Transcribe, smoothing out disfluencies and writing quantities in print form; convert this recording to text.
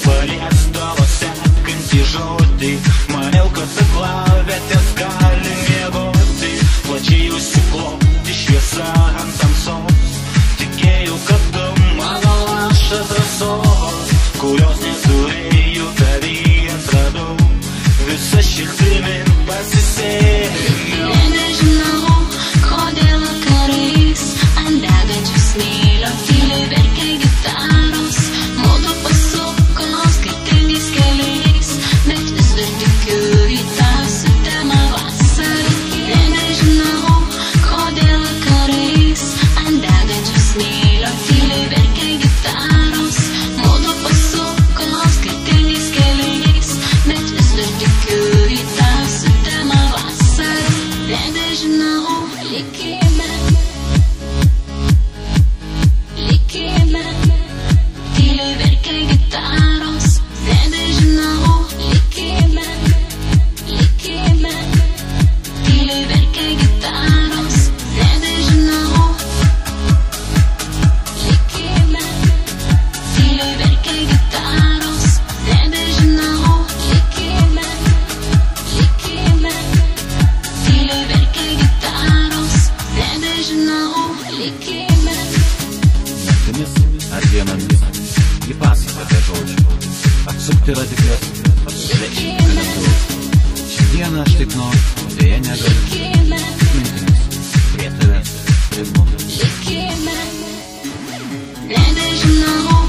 paliesdavo sekantį žodį. Maniau, kad aklavietės gali miegoti, plačiai užsikloti šviesa ant tamsos. Tikėjau, kad mano laša drąsos, kurios neturėjau, tavį atradau. Visa širdimi pasisėmė. Nežinau, kodėl vakarais ant degančio smėlio tyliai verkia gitaros. Mudu pasuko skirtingais keliais, bet vis dar tikiu į tą sutemą vasarą. Nežinau, kodėl vakarais ant degančio smėlio tyliai verkia gitaros. Mudu pasuko skirtingais keliais, bet vis dar tikiu į tą sutemą vasarą. Nebežinau, likime, tyliai verkia gitaros. Nebežinau, likime, tyliai verkia gitaros. Nebežinau, likime, tyliai verkia gitaros. Nebežinau, likime, tyliai verkia gitaros. Nebežinau, likime. Naktimis ar dienomis ji pasakoja žodžių, apsukti radiklius, pasveikti metu. Šiandieną aš taip noriu, dėja negaliu. Mintimis prie tavęs priglaudus. Nebežinau,